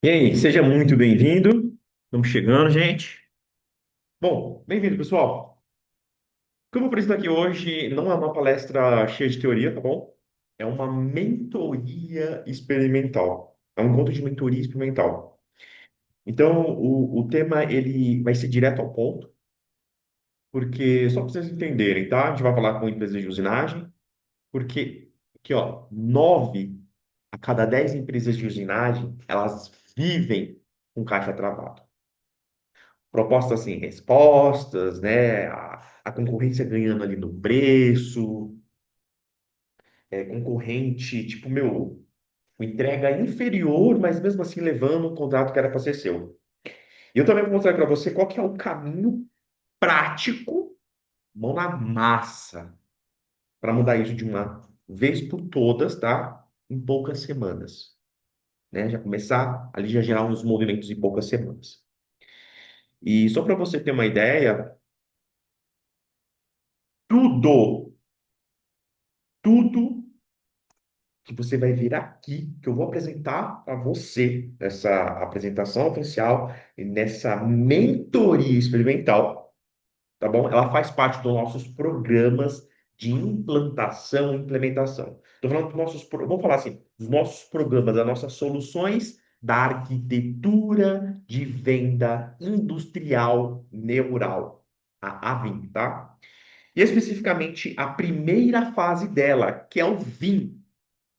E aí, seja muito bem-vindo. Estamos chegando, gente. Bom, bem-vindo, pessoal. O que eu vou apresentar aqui hoje não é uma palestra cheia de teoria, tá bom? É uma mentoria experimental. É um encontro de mentoria experimental. Então, o tema ele vai ser direto ao ponto, porque só para vocês entenderem, tá? A gente vai falar com empresas de usinagem, porque aqui, ó, 9 a cada 10 empresas de usinagem, elas vivem com caixa travado. Propostas sem respostas, né? A concorrência ganhando ali no preço, concorrente, tipo, meu, com entrega inferior, mas mesmo assim levando um contrato que era para ser seu. E eu também vou mostrar para você qual que é o caminho prático, mão na massa, para mudar isso de uma vez por todas, tá? Em poucas semanas, né? Já começar ali já gerar uns movimentos em poucas semanas. E só para você ter uma ideia, tudo, tudo que você vai ver aqui, que eu vou apresentar para você nessa apresentação oficial e nessa mentoria experimental, tá bom? Ela faz parte dos nossos programas de implantação e implementação. Estou falando dos vamos falar assim, dos nossos programas, das nossas soluções da arquitetura de venda industrial neural, a AVIN, tá? E especificamente a primeira fase dela, que é o VIN,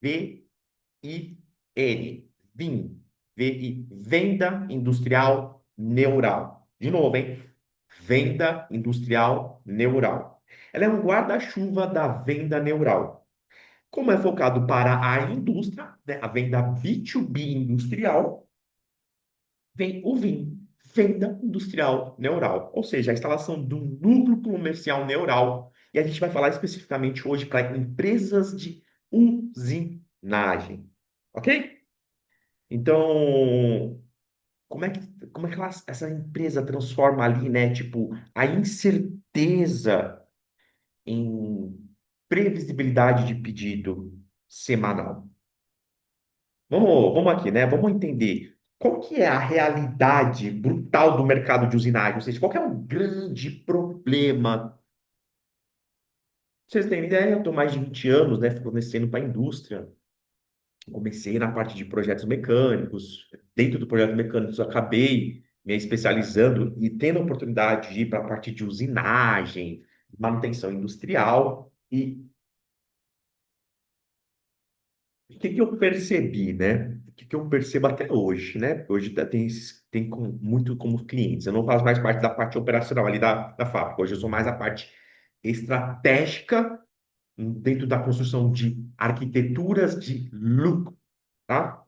VIN, VI, Venda Industrial Neural. De novo, hein? Venda Industrial Neural. Ela é um guarda-chuva da venda neural. Como é focado para a indústria, né, a venda B2B industrial, vem o VIN, Venda Industrial Neural, ou seja, a instalação do núcleo comercial neural. E a gente vai falar especificamente hoje para empresas de usinagem. Ok? Então, como é que essa empresa transforma ali, né, tipo, a incerteza em previsibilidade de pedido semanal? Vamos aqui, né? Vamos entender qual que é a realidade brutal do mercado de usinagem, ou seja, qual que é o grande problema. Pra vocês terem ideia, eu estou mais de 20 anos, né, fornecendo para a indústria. Comecei na parte de projetos mecânicos. Dentro do projeto mecânicos, eu acabei me especializando e tendo a oportunidade de ir para a parte de usinagem, manutenção industrial. E o que que eu percebi, né? O que que eu percebo até hoje, né? Porque hoje muito como clientes. Eu não faço mais parte da parte operacional ali da fábrica. Hoje eu sou mais a parte estratégica dentro da construção de arquiteturas de lucro, tá?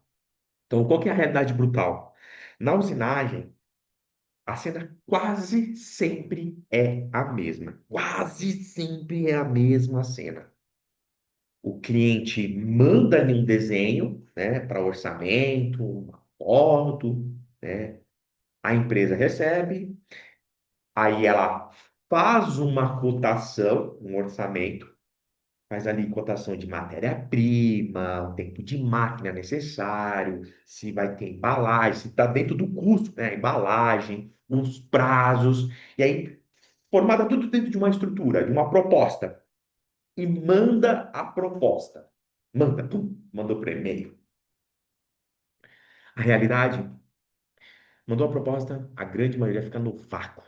Então, qual que é a realidade brutal? Na usinagem, a cena quase sempre é a mesma. Quase sempre é a mesma cena. O cliente manda ali um desenho, né, para orçamento, uma foto, né? A empresa recebe, aí ela faz uma cotação, um orçamento, faz ali cotação de matéria-prima, o tempo de máquina necessário, se vai ter embalagem, se está dentro do custo, né? A embalagem, os prazos, e aí formada tudo dentro de uma estrutura, de uma proposta, e manda a proposta. Manda, pum, mandou por e-mail. A realidade, mandou a proposta, a grande maioria fica no vácuo.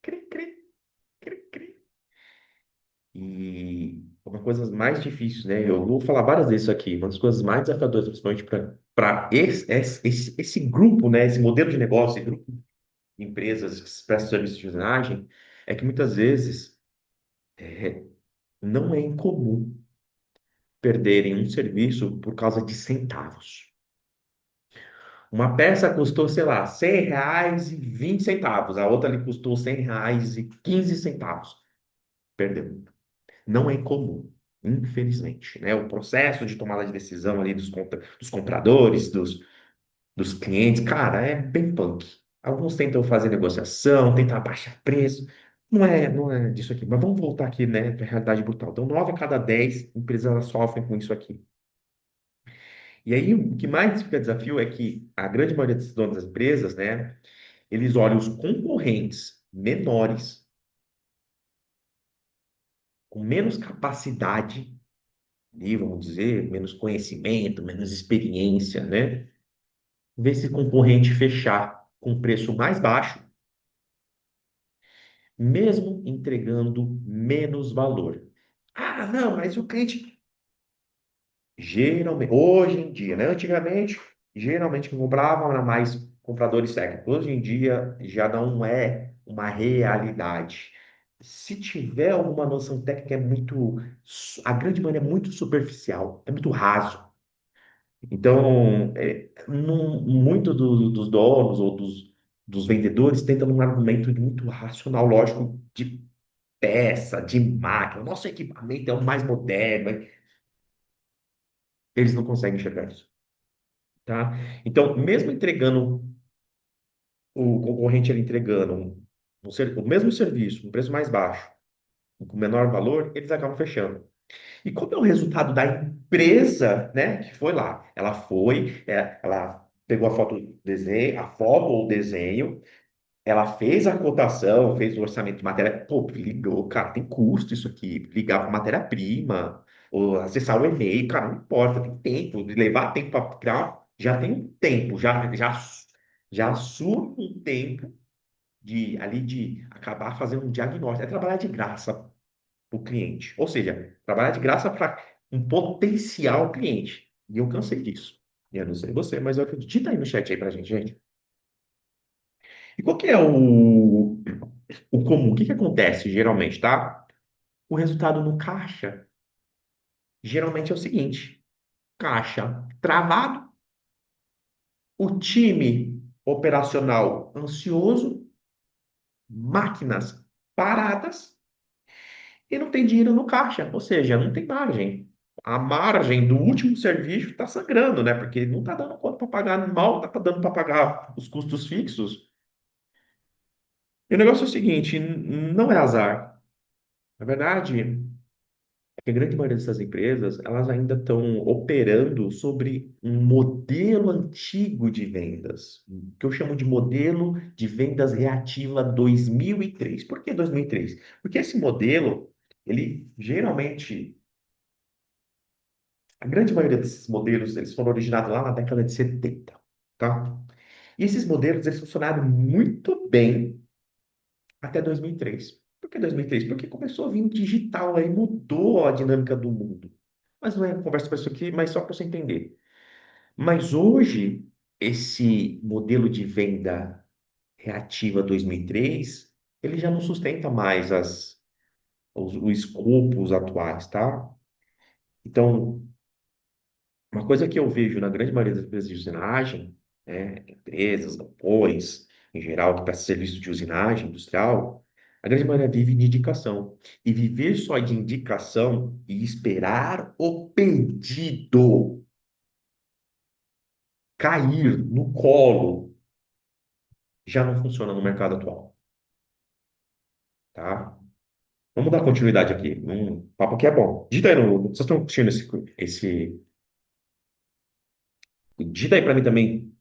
Cri, cri, cri, cri. E uma das coisas mais difíceis, né? Eu vou falar várias vezes isso aqui, uma das coisas mais desafiadoras, principalmente para esse grupo, né? Esse modelo de negócio, esse grupo de empresas que prestam serviço de usinagem, é que muitas vezes é, não é incomum perderem um serviço por causa de centavos. Uma peça custou, sei lá, R$ 100,20, a outra ali custou R$ 100,15. Perdeu. Não é incomum, infelizmente, né? O processo de tomada de decisão ali dos compradores, dos clientes, cara, é bem punk. Alguns tentam fazer negociação, tentam abaixar preço. Não é disso aqui. Mas vamos voltar aqui, né, para a realidade brutal. Então, 9 a cada 10 empresas elas sofrem com isso aqui. E aí, o que mais fica desafio é que a grande maioria desses donos das empresas, né, eles olham os concorrentes menores, com menos capacidade, ali, vamos dizer, menos conhecimento, menos experiência, né? Ver esse concorrente fechar com preço mais baixo, mesmo entregando menos valor. Ah, não, mas o cliente geralmente, hoje em dia, né? Antigamente, geralmente quem comprava era mais compradores técnicos. Hoje em dia já não é uma realidade. Se tiver alguma noção técnica, a grande maioria é muito superficial, é muito raso. Então, muito dos donos ou dos vendedores tentam um argumento muito racional, lógico, de peça, de máquina. Nosso equipamento é o mais moderno. Eles não conseguem enxergar isso, tá? Então, mesmo entregando, o concorrente ele entregando o mesmo serviço, um preço mais baixo, com menor valor, eles acabam fechando. E como é o resultado da empresa, né, que foi lá? Ela foi, ela pegou a foto do desenho, a foto ou o desenho, ela fez a cotação, fez o orçamento de matéria. Pô, ligou, cara, tem custo isso aqui. Ligar para matéria-prima, ou acessar o e-mail, cara, não importa, tem tempo. Levar tempo para criar, já tem um tempo, já assume um tempo de acabar fazendo um diagnóstico. É trabalhar de graça para o cliente. Ou seja, trabalhar de graça para um potencial cliente. E eu cansei disso. E eu não sei você, mas eu acredito. Digita aí no chat aí pra gente, gente. E qual que é o comum? O que que acontece geralmente, tá? O resultado no caixa geralmente é o seguinte: caixa travado, o time operacional ansioso, máquinas paradas e não tem dinheiro no caixa, ou seja, não tem margem. A margem do último serviço está sangrando, né? Porque não está dando conta para pagar, mal está dando para pagar os custos fixos. E o negócio é o seguinte: não é azar. Na verdade, que a grande maioria dessas empresas, elas ainda estão operando sobre um modelo antigo de vendas, que eu chamo de modelo de vendas reativa 2003. Por que 2003? Porque esse modelo, ele geralmente, a grande maioria desses modelos, eles foram originados lá na década de 70, tá? E esses modelos, eles funcionaram muito bem até 2003. Por que 2003? Porque começou a vir digital, aí mudou a dinâmica do mundo. Mas não é conversa para isso aqui, mas só para você entender. Mas hoje, esse modelo de venda reativa 2003, ele já não sustenta mais os escopos atuais, tá? Então, uma coisa que eu vejo na grande maioria das empresas de usinagem, né, empresas, galpões, em geral, que prestam serviço de usinagem industrial, a grande maioria vive de indicação. E viver só de indicação e esperar o pedido cair no colo já não funciona no mercado atual, tá? Vamos dar continuidade aqui. O papo aqui é bom. Digita aí no. Vocês estão curtindo digita aí para mim também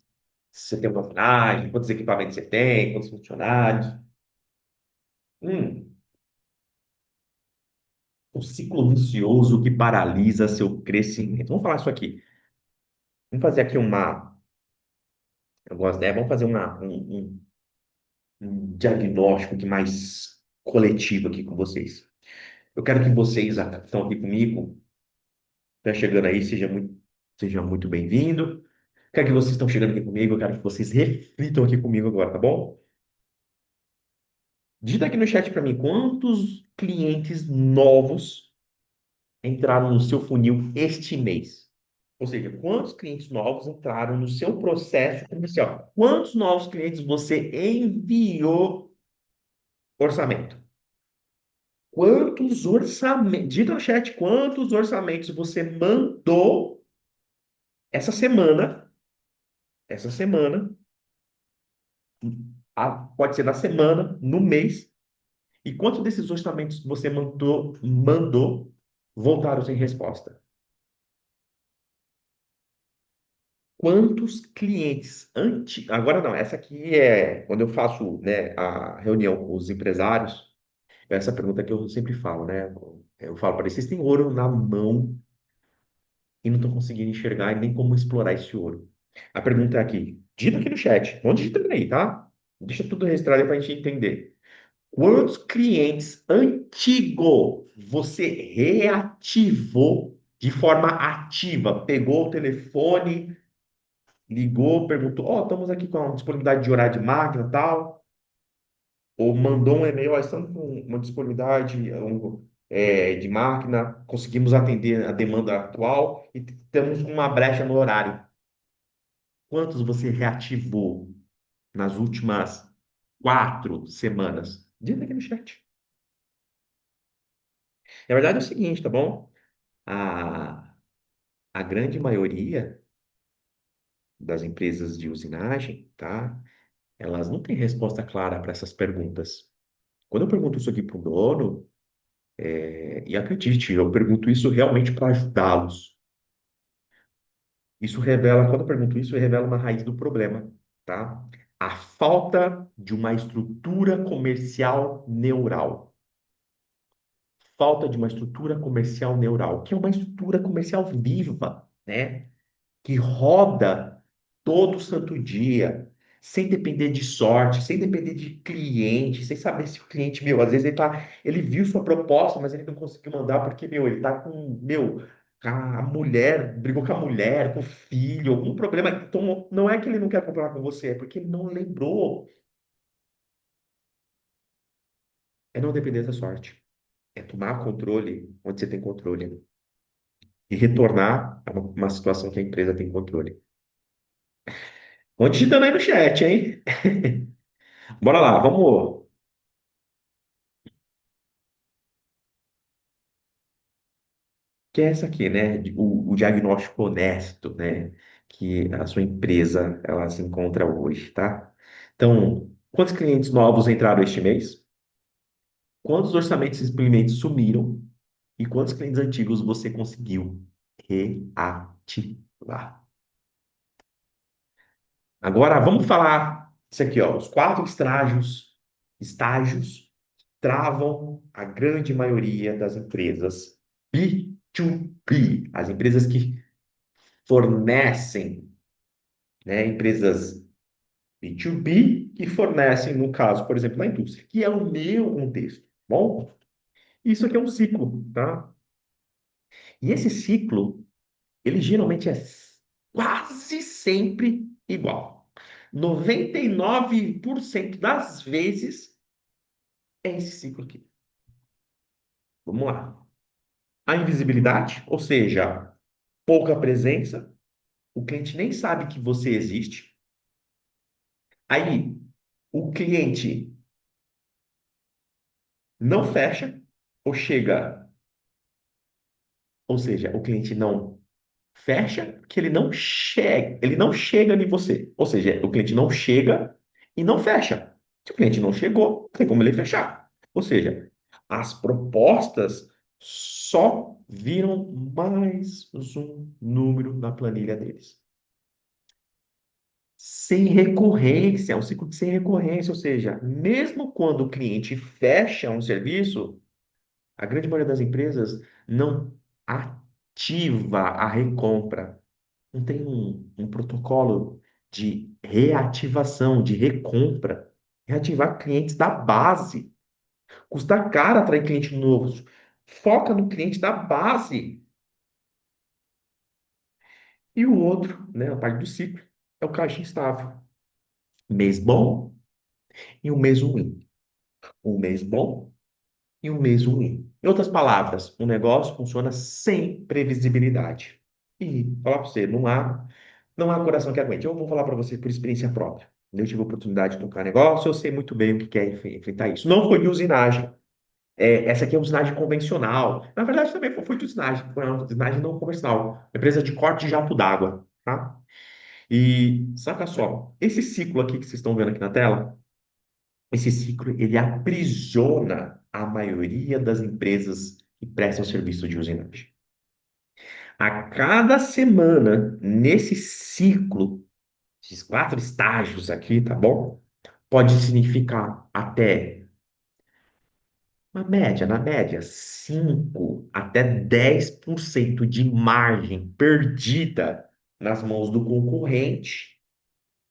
se você tem uma funcionário, quantos equipamentos você tem, quantos funcionários. Hum, o ciclo vicioso que paralisa seu crescimento. Vamos falar isso aqui. Vamos fazer aqui algumas ideias, vamos fazer um diagnóstico aqui mais coletivo aqui com vocês. Eu quero que vocês que estão aqui comigo, está chegando aí, seja muito bem-vindo. Quero que vocês estão chegando aqui comigo, eu quero que vocês reflitam aqui comigo agora, tá bom? Digita aqui no chat para mim quantos clientes novos entraram no seu funil este mês. Ou seja, quantos clientes novos entraram no seu processo comercial? Quantos novos clientes você enviou orçamento? Quantos orçamentos? Diga no chat quantos orçamentos você mandou essa semana. Essa semana, pode ser na semana, no mês. E quantos desses orçamentos você mandou voltaram sem resposta? quantos clientes agora não, essa aqui é quando eu faço, né, a reunião com os empresários, essa pergunta que eu sempre falo, né? Eu falo para eles, vocês têm ouro na mão e não estão conseguindo enxergar e nem como explorar esse ouro. A pergunta é aqui, digita aqui no chat, não digita aí, tá? Deixa tudo registrado para a gente entender. Quantos clientes antigos você reativou de forma ativa? Pegou o telefone, ligou, perguntou: Ó, estamos aqui com a disponibilidade de horário de máquina e tal. Ou mandou um e-mail: Ó, estamos com uma disponibilidade de máquina, conseguimos atender a demanda atual e temos uma brecha no horário. Quantos você reativou nas últimas 4 semanas? Diz aqui no chat. Na verdade é o seguinte, tá bom? A, a grande maioria das empresas de usinagem, tá? Elas não têm resposta clara para essas perguntas. Quando eu pergunto isso aqui para o dono, e acredite, eu pergunto isso realmente para ajudá-los. Isso revela, quando eu pergunto isso, revela uma raiz do problema, tá? A falta de uma estrutura comercial neural. Falta de uma estrutura comercial neural, que é uma estrutura comercial viva, né? Que roda todo santo dia, sem depender de sorte, sem depender de cliente, sem saber se o cliente, meu, às vezes ele viu sua proposta, mas ele não conseguiu mandar porque, meu, ele tá com, meu, a mulher, brigou com a mulher, com o filho, algum problema. Então, não é que ele não quer comprar com você, é porque ele não lembrou. É não depender da sorte. É tomar controle onde você tem controle e retornar a uma situação que a empresa tem controle. Vão digitando aí no chat, hein? Bora lá, vamos. Que é essa aqui, né? O diagnóstico honesto, né? Que a sua empresa ela se encontra hoje, tá? Então, quantos clientes novos entraram este mês? Quantos orçamentos simplesmente sumiram? E quantos clientes antigos você conseguiu reativar? Agora, vamos falar isso aqui, ó. Os 4 estágios travam a grande maioria das empresas B2B, as empresas que fornecem, né, empresas B2B que fornecem, no caso, por exemplo, na indústria, que é o meu contexto. Bom, isso aqui é um ciclo, tá? E esse ciclo, ele geralmente é quase sempre igual. 99% das vezes é esse ciclo aqui. Vamos lá. A invisibilidade, ou seja, pouca presença, o cliente nem sabe que você existe. Aí, o cliente não fecha ou chega, ou seja, o cliente não fecha porque ele não chega em você. Ou seja, o cliente não chega e não fecha. Se o cliente não chegou, não tem como ele fechar. Ou seja, as propostas só viram mais um número na planilha deles. Sem recorrência, é um ciclo de sem recorrência, ou seja, mesmo quando o cliente fecha um serviço, a grande maioria das empresas não ativa a recompra. Não tem um protocolo de reativação, de recompra. Reativar clientes da base. Custa caro atrair cliente novo. Foca no cliente da base. E o outro, né, a parte do ciclo, é o caixa instável. Mês bom e um mês ruim. Um mês bom e um mês ruim. Em outras palavras, o negócio funciona sem previsibilidade. E, falar para você, não há coração que aguente. Eu vou falar para você por experiência própria. Eu tive a oportunidade de tocar negócio, eu sei muito bem o que é enfrentar isso. Não foi de usinagem. Essa aqui é usinagem convencional. Na verdade, também foi de usinagem. Foi uma usinagem não convencional. Empresa de corte de jato d'água, tá? E saca só, esse ciclo aqui que vocês estão vendo aqui na tela, esse ciclo, ele aprisiona a maioria das empresas que prestam serviço de usinagem. A cada semana, nesse ciclo, esses 4 estágios aqui, tá bom? Pode significar até, na média, 5 até 10% de margem perdida nas mãos do concorrente,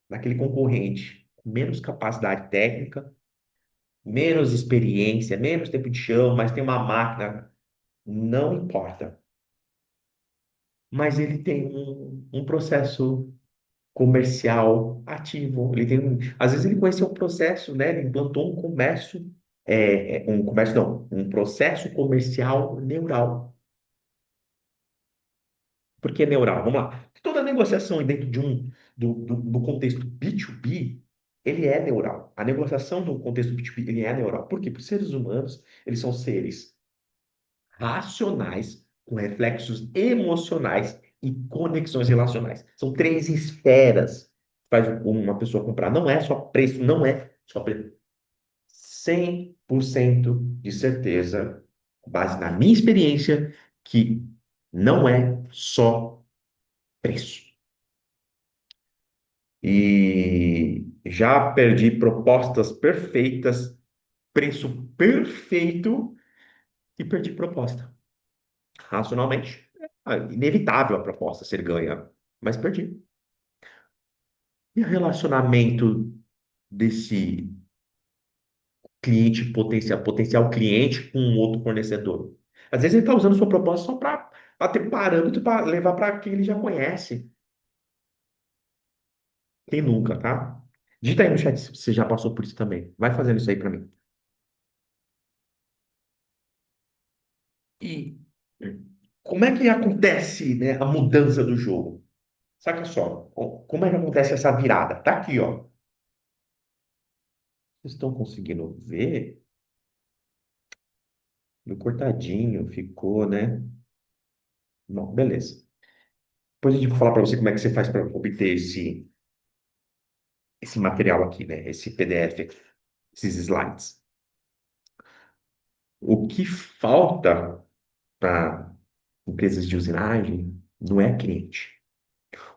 daquele concorrente com menos capacidade técnica, menos experiência, menos tempo de chão, mas tem uma máquina, não importa. Mas ele tem um processo comercial ativo. Às vezes ele conheceu o processo, né? Ele implantou um comércio, um comércio não, um processo comercial neural. Por que neural? Vamos lá. Toda negociação dentro do contexto B2B, ele é neural. A negociação do contexto B2B, ele é neural. Por quê? Porque os seres humanos, eles são seres racionais, com reflexos emocionais e conexões relacionais. São 3 esferas que faz uma pessoa comprar. Não é só preço, não é só preço. 100% de certeza, com base na minha experiência, que não é só preço. E já perdi propostas perfeitas, preço perfeito e perdi proposta. Racionalmente, é inevitável a proposta ser ganha, mas perdi. E o relacionamento desse cliente potencial cliente com um outro fornecedor? Às vezes ele está usando sua proposta só para ter parâmetro para levar para quem ele já conhece. Quem nunca, tá? Digita aí no chat se você já passou por isso também. Vai fazendo isso aí para mim. E como é que acontece, né, a mudança do jogo? Saca só, como é que acontece essa virada? Tá aqui, ó. Vocês estão conseguindo ver? Meio cortadinho, ficou, né? Não, beleza. Depois a gente vai falar para você como é que você faz para obter esse material aqui, né? Esse PDF, esses slides. O que falta para empresas de usinagem não é cliente.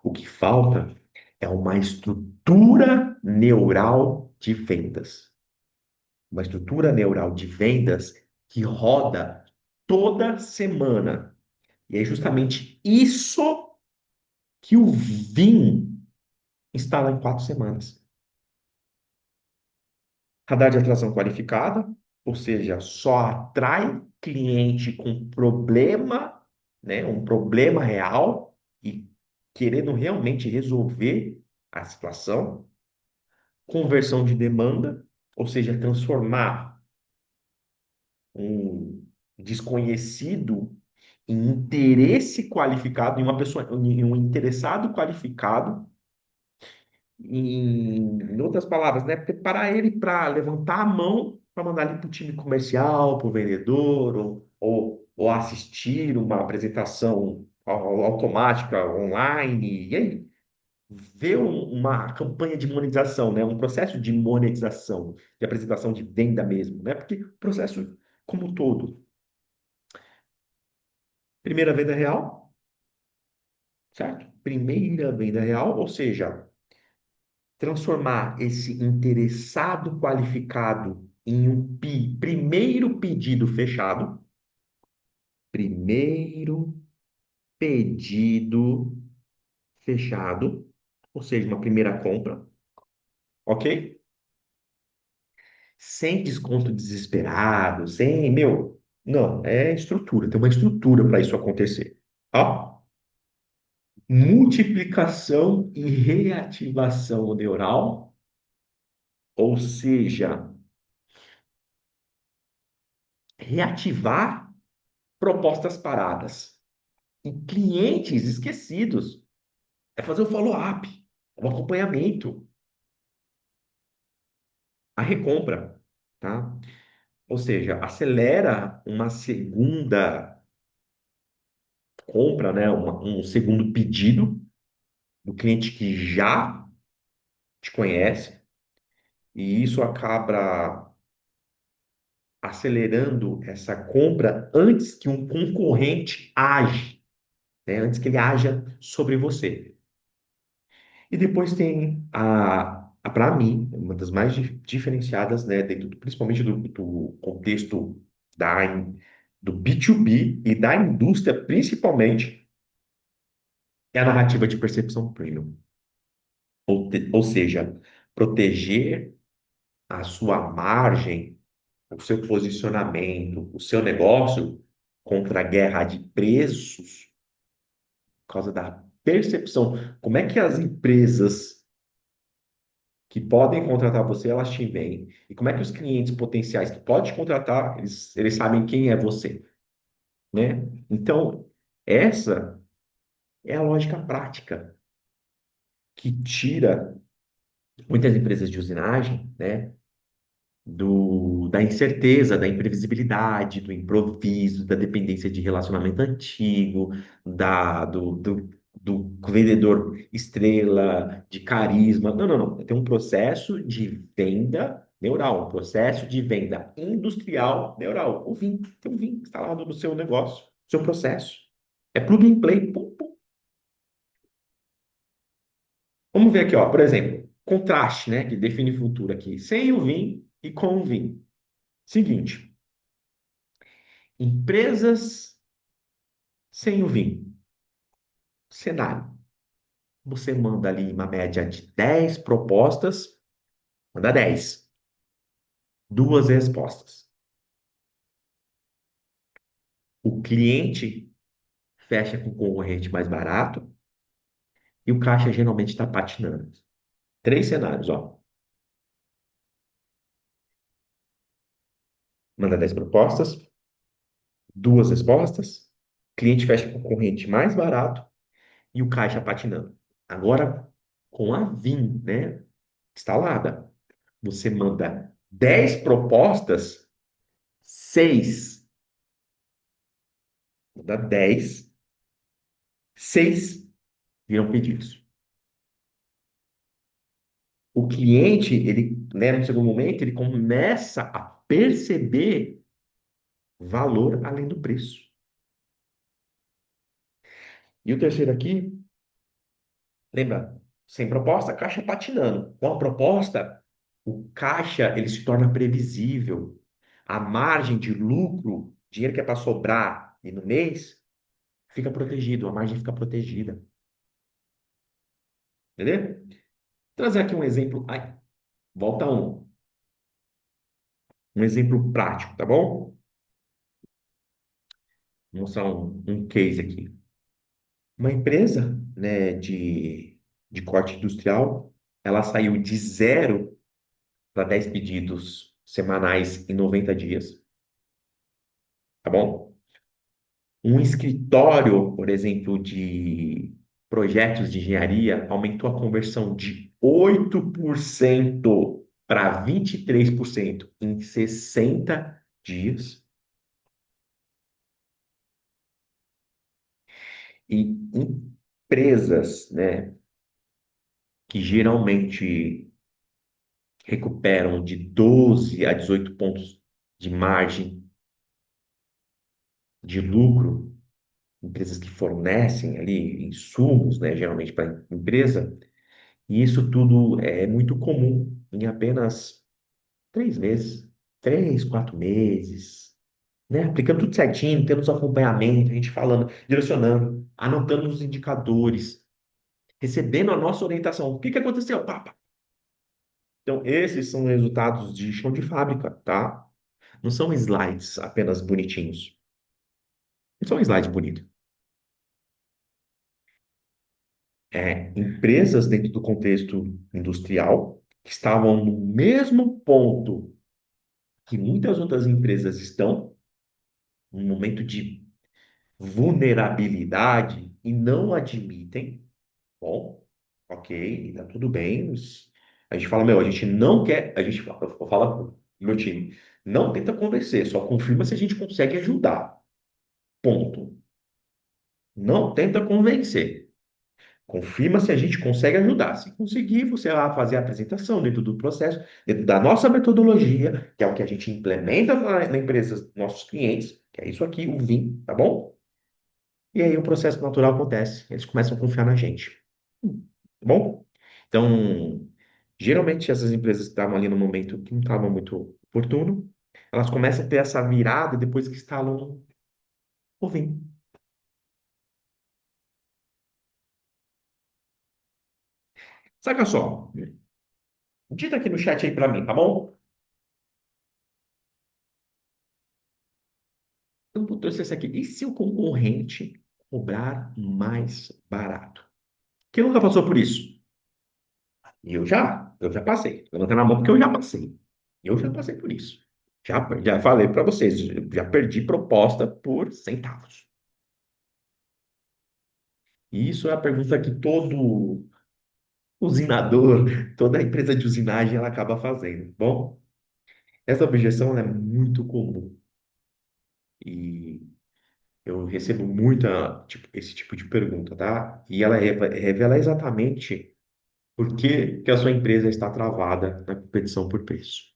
O que falta é uma estrutura neural de vendas. Uma estrutura neural de vendas que roda toda semana. E é justamente isso que o Vim instala em 4 semanas. Radar de atração qualificada, ou seja, só atrai cliente com problema, né, um problema real e querendo realmente resolver a situação. Conversão de demanda, ou seja, transformar um desconhecido em interesse qualificado, em uma pessoa, em um interessado qualificado. Em outras palavras, né, preparar ele para levantar a mão para mandar ele para o time comercial, para o vendedor, ou assistir uma apresentação automática online, e aí ver uma campanha de monetização, né, um processo de monetização, de apresentação de venda mesmo, né, porque o processo como um todo, primeira venda real, certo? Primeira venda real, ou seja, transformar esse interessado qualificado em um primeiro pedido fechado. Primeiro pedido fechado, ou seja, uma primeira compra, ok? Sem desconto desesperado, sem, meu, não, é estrutura, tem uma estrutura para isso acontecer. Ó, multiplicação e reativação neural, ou seja, reativar propostas paradas e clientes esquecidos. É fazer o follow-up, o acompanhamento, a recompra, tá? Ou seja, acelera uma segunda compra, né? Um segundo pedido do cliente que já te conhece, e isso acaba acelerando essa compra antes que um concorrente age. né? Antes que ele haja sobre você. E depois tem para mim, uma das mais diferenciadas, né, dentro principalmente do contexto da, do B2B e da indústria, principalmente, é a narrativa de percepção premium. Ou seja, proteger a sua margem, o seu posicionamento, o seu negócio contra a guerra de preços, por causa da percepção. Como é que as empresas que podem contratar você, elas te veem? E como é que os clientes potenciais que podem te contratar, eles sabem quem é você, né? Então, essa é a lógica prática que tira muitas empresas de usinagem, né? Da incerteza, da imprevisibilidade, do improviso, da dependência de relacionamento antigo, do vendedor estrela, de carisma. Não, não, não. Tem um processo de venda neural, um processo de venda industrial neural. O VIN, tem um VIN instalado no seu negócio, no seu processo. É plug and play. Pum, pum. Vamos ver aqui, ó, por exemplo, contraste, né, que define futuro aqui, sem o VIN e com o VIN. Seguinte. Empresas sem o VIN. Cenário. Você manda ali uma média de 10 propostas, manda 10, duas respostas. O cliente fecha com o concorrente mais barato e o caixa geralmente está patinando. Três cenários, ó. Manda 10 propostas, duas respostas, cliente fecha com o concorrente mais barato e o caixa patinando. Agora, com a VIN, né, instalada, você manda 10 propostas, 6 dá 10, 6 viram pedidos. O cliente, ele, né, no segundo momento, ele começa a perceber valor além do preço. E o terceiro aqui, lembra, sem proposta, caixa patinando. Com a proposta, o caixa, ele se torna previsível. A margem de lucro, dinheiro que é para sobrar e no mês, fica protegido, a margem fica protegida. Entendeu? Vou trazer aqui um exemplo. Ai, volta um exemplo prático, tá bom? Vou mostrar um case aqui. Uma empresa, né, de corte industrial, ela saiu de zero para 10 pedidos semanais em 90 dias, tá bom? Um escritório, por exemplo, de projetos de engenharia, aumentou a conversão de 8% para 23% em 60 dias. E empresas, né, que geralmente recuperam de 12 a 18 pontos de margem de lucro, empresas que fornecem ali insumos, né, geralmente para a empresa, e isso tudo é muito comum em apenas 3 meses, 3, 4 meses, né? Aplicando tudo certinho, tendo os acompanhamento, a gente falando, direcionando, anotando os indicadores, recebendo a nossa orientação. O que que aconteceu? Pá, pá. Então, esses são resultados de chão de fábrica, tá? Não são slides apenas bonitinhos. Não são slides bonitos. Empresas dentro do contexto industrial que estavam no mesmo ponto que muitas outras empresas estão, num momento de vulnerabilidade e não admitem. Bom, ok, tá tudo bem. A gente fala, meu, a gente não quer, a gente fala pro meu time, não tenta convencer, só confirma se a gente consegue ajudar. Ponto. Não tenta convencer. Confirma se a gente consegue ajudar. Se conseguir, você vai fazer a apresentação dentro do processo, dentro da nossa metodologia, que é o que a gente implementa na empresa dos nossos clientes, que é isso aqui, o VIM, tá bom? E aí o processo natural acontece, eles começam a confiar na gente. Tá bom? Então, geralmente essas empresas que estavam ali no momento que não estava muito oportuno, elas começam a ter essa virada depois que instalam o vinho. Saca só, digita aqui no chat aí para mim, tá bom? Eu vou trouxe esse aqui. E se o concorrente cobrar mais barato? Quem nunca passou por isso? E eu já passei. Levantando a mão porque eu já passei. Eu já passei por isso. Já falei para vocês, já perdi proposta por centavos. E isso é a pergunta que todo usinador, toda empresa de usinagem, ela acaba fazendo. Bom, essa objeção ela é muito comum e eu recebo muita, tipo, esse tipo de pergunta, tá? E ela revela exatamente por que a sua empresa está travada na competição por preço.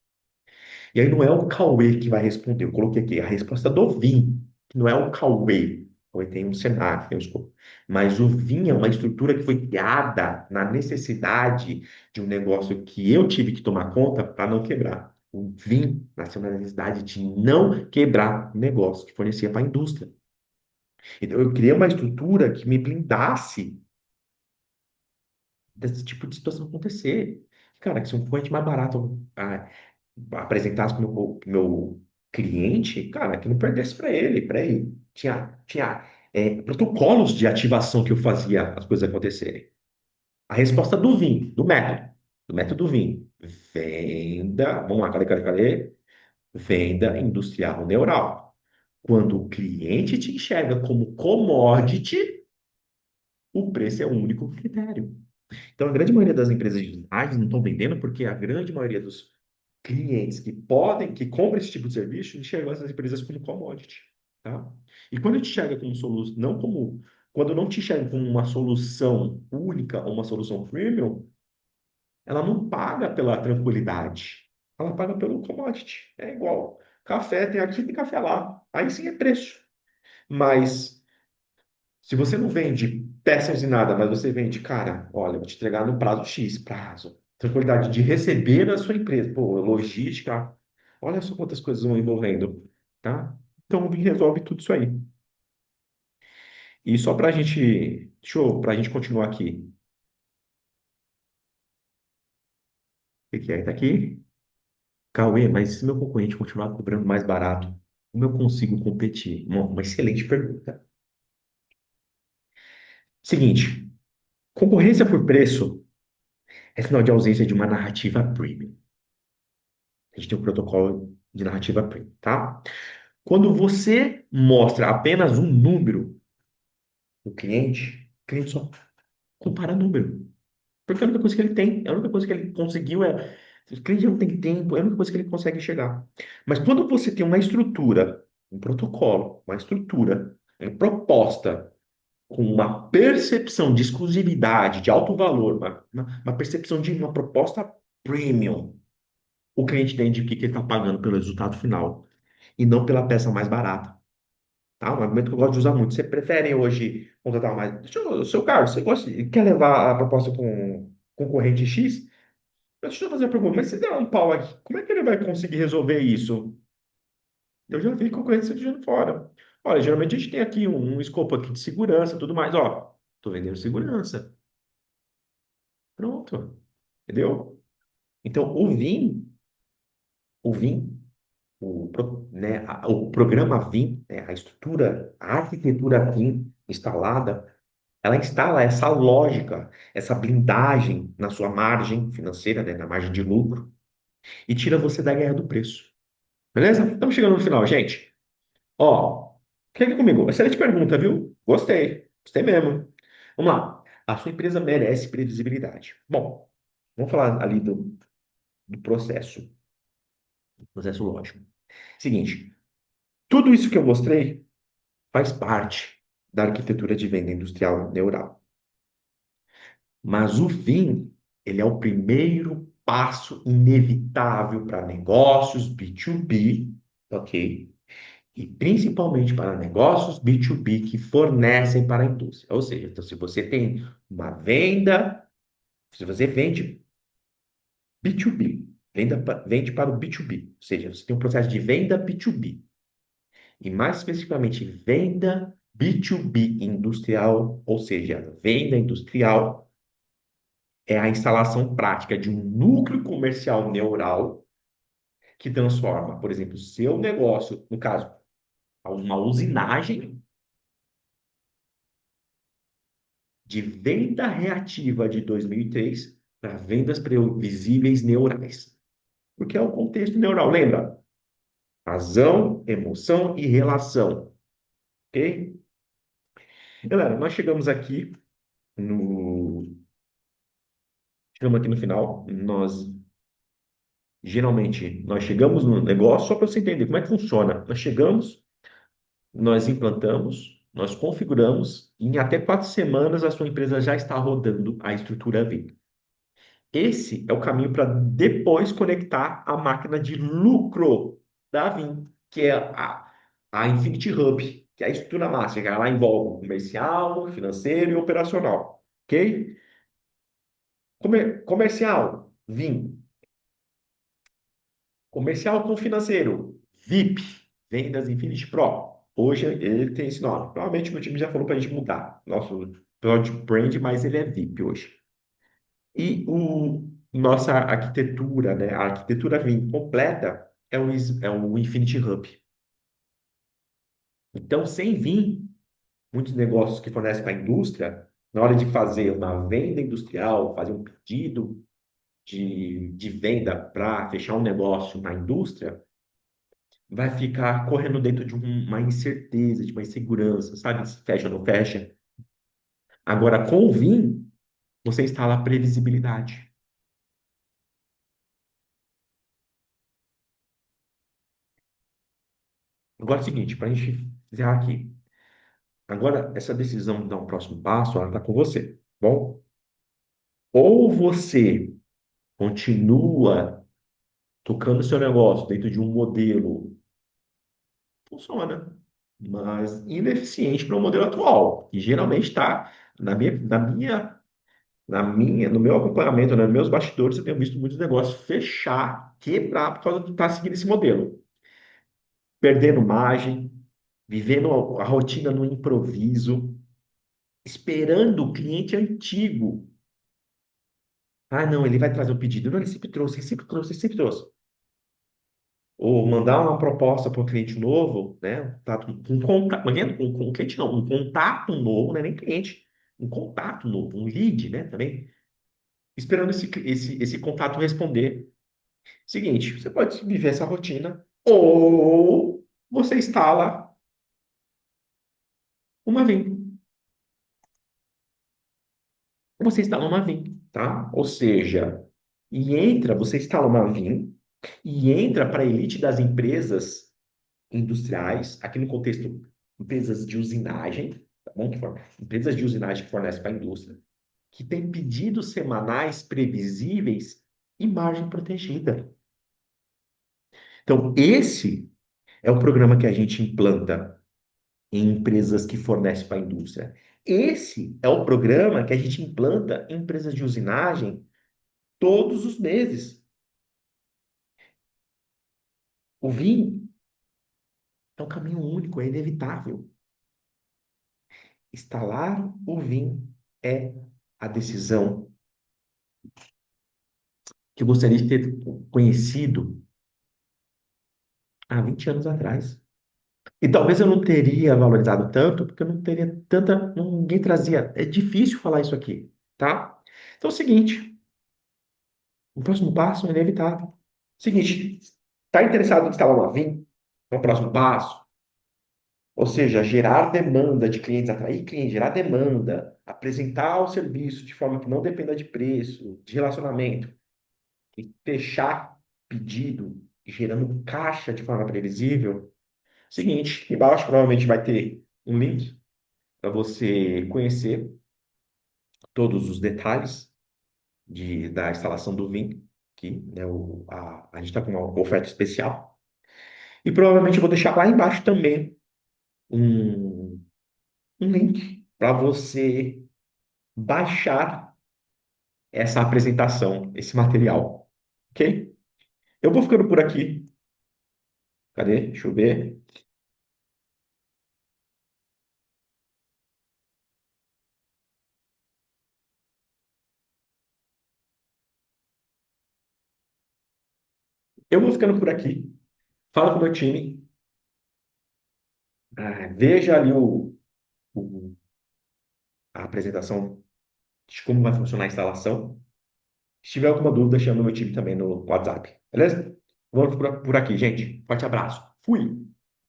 E aí não é o Cauê que vai responder. Eu coloquei aqui a resposta do Vim, que não é o Cauê. O Cauê tem um cenário, tem um escopo. Mas o Vim é uma estrutura que foi criada na necessidade de um negócio que eu tive que tomar conta para não quebrar. O Vim nasceu na necessidade de não quebrar o negócio que fornecia para a indústria. Então eu criei uma estrutura que me blindasse desse tipo de situação acontecer. Cara, que se um concorrente mais barato apresentasse para o meu cliente, cara, que não perdesse para ele. Tinha protocolos de ativação que eu fazia as coisas acontecerem. A resposta do método VIM, venda, vamos lá, cadê? Venda industrial neural. Quando o cliente te enxerga como commodity, o preço é o único critério. Então, a grande maioria das empresas de design não estão vendendo porque a grande maioria dos clientes que compram esse tipo de serviço, enxergam essas empresas como commodity, tá? E quando te enxerga como solução, não como, quando não te enxerga como uma solução única ou uma solução premium, ela não paga pela tranquilidade, ela paga pelo commodity. É igual. Café tem aqui, tem café lá. Aí sim é preço. Mas se você não vende peças de nada, mas você vende, cara, olha, eu vou te entregar no prazo X, prazo. Tranquilidade de receber da sua empresa. Pô, logística. Olha só quantas coisas vão envolvendo, tá? Então, o BIM resolve tudo isso aí. E só pra gente continuar aqui. O que que é? Tá aqui? Cauê, mas se meu concorrente continuar cobrando mais barato, como eu consigo competir? Uma excelente pergunta. Seguinte, concorrência por preço é sinal de ausência de uma narrativa premium. A gente tem um protocolo de narrativa premium, tá? Quando você mostra apenas um número do cliente, o cliente só compara número. Porque é a única coisa que ele tem, é a única coisa que ele conseguiu é. O cliente não tem tempo, é a única coisa que ele consegue chegar. Mas quando você tem uma estrutura, um protocolo, uma estrutura, uma proposta com uma percepção de exclusividade, de alto valor, uma percepção de uma proposta premium, o cliente entende o que que ele está pagando pelo resultado final e não pela peça mais barata. Tá? Um argumento que eu gosto de usar muito. Você prefere hoje contratar mais. Seu Carlos, quer levar a proposta com concorrente X? Deixa eu fazer a pergunta, mas se der um pau aqui, como é que ele vai conseguir resolver isso? Eu já vi concorrência de gente fora. Olha, geralmente a gente tem aqui um escopo aqui de segurança, tudo mais. Ó, tô vendendo segurança. Pronto. Entendeu? Então, o VIM, o programa VIM, né, a estrutura, a arquitetura VIM instalada, ela instala essa lógica, essa blindagem na sua margem financeira, né, na margem de lucro, e tira você da guerra do preço. Beleza? Estamos chegando no final, gente. Ó, fica aqui comigo. Excelente pergunta, viu? Gostei. Gostei mesmo. Vamos lá. A sua empresa merece previsibilidade. Bom, vamos falar ali do processo lógico. Seguinte, tudo isso que eu mostrei faz parte da arquitetura de venda industrial neural. Mas o fim, ele é o primeiro passo inevitável para negócios B2B, ok? e principalmente para negócios B2B que fornecem para a indústria. Ou seja, então, se você tem uma venda, se você vende B2B, vende para o B2B, ou seja, você tem um processo de venda B2B, e mais especificamente venda B2B industrial, ou seja, venda industrial é a instalação prática de um núcleo comercial neural que transforma, por exemplo, seu negócio, no caso, uma usinagem de venda reativa de 2003 para vendas previsíveis neurais. Porque é o contexto neural, lembra? Razão, emoção e relação, ok? Galera, nós no, chegamos aqui no final. Nós chegamos no negócio só para você entender como é que funciona. Nós chegamos, nós implantamos, nós configuramos, e em até 4 semanas a sua empresa já está rodando a estrutura V. Esse é o caminho para depois conectar a máquina de lucro da Vim, que é a Infinity Hub, que é a estrutura máxima, que ela envolve o comercial, financeiro e operacional. Ok? Comercial, Vim. Comercial com financeiro, VIP, Vendas Infinity Pro. Hoje ele tem esse nome. Provavelmente o meu time já falou para a gente mudar nosso Product Brand, mas ele é VIP hoje. E nossa arquitetura, né? A arquitetura Vim completa é o Infinity Hub. Então, sem Vim, muitos negócios que fornecem para a indústria, na hora de fazer uma venda industrial, fazer um pedido de venda para fechar um negócio na indústria, vai ficar correndo dentro de uma incerteza, de uma insegurança, sabe? Se fecha ou não fecha. Agora, com o Vim, você instala a previsibilidade. Agora é o seguinte, para a gente encerrar aqui. Agora, essa decisão de dar um próximo passo, ela está com você. Bom, ou você continua tocando seu negócio dentro de um modelo funciona, mas ineficiente para o modelo atual, que geralmente está no meu acompanhamento, né, nos meus bastidores, eu tenho visto muitos negócios fechar, quebrar por causa de estar seguindo esse modelo, perdendo margem, vivendo a rotina no improviso, esperando o cliente antigo. Ah, não, ele vai trazer o pedido. Não, ele sempre trouxe, ele sempre trouxe, ele sempre trouxe. Ou mandar uma proposta para o cliente novo, né? Um contato, um cliente não, um contato novo, não é nem cliente, um contato novo, um lead, né? Também, esperando esse contato responder. Seguinte, você pode viver essa rotina, ou você instala uma VIM. Você instala uma VIM, tá? Ou seja, você instala uma VIM e entra para a elite das empresas industriais, aqui no contexto, empresas de usinagem, tá bom? Empresas de usinagem que fornecem para a indústria, que têm pedidos semanais previsíveis e margem protegida. Então, esse é o programa que a gente implanta em empresas que fornecem para a indústria. Esse é o programa que a gente implanta em empresas de usinagem todos os meses. O VIM é um caminho único, é inevitável. Instalar o VIM é a decisão que eu gostaria de ter conhecido há 20 anos atrás. E talvez eu não teria valorizado tanto, porque eu não teria tanta. Ninguém trazia. É difícil falar isso aqui, tá? Então é o seguinte: o próximo passo é inevitável. Seguinte, está interessado em instalar uma VIM? É o próximo passo. Ou seja, gerar demanda de clientes, atrair clientes, gerar demanda, apresentar o serviço de forma que não dependa de preço, de relacionamento, e fechar pedido, gerando caixa de forma previsível. Seguinte, embaixo provavelmente vai ter um link para você conhecer todos os detalhes da instalação do Vim, que né, a gente está com uma oferta especial. E provavelmente eu vou deixar lá embaixo também um, um link para você baixar essa apresentação, esse material, ok? Eu vou ficando por aqui. Cadê? Deixa eu ver. Eu vou ficando por aqui. Fala com o meu time. Veja ali a apresentação de como vai funcionar a instalação. Se tiver alguma dúvida, chama o meu time também no WhatsApp. Beleza? Vamos por aqui, gente. Forte abraço. Fui!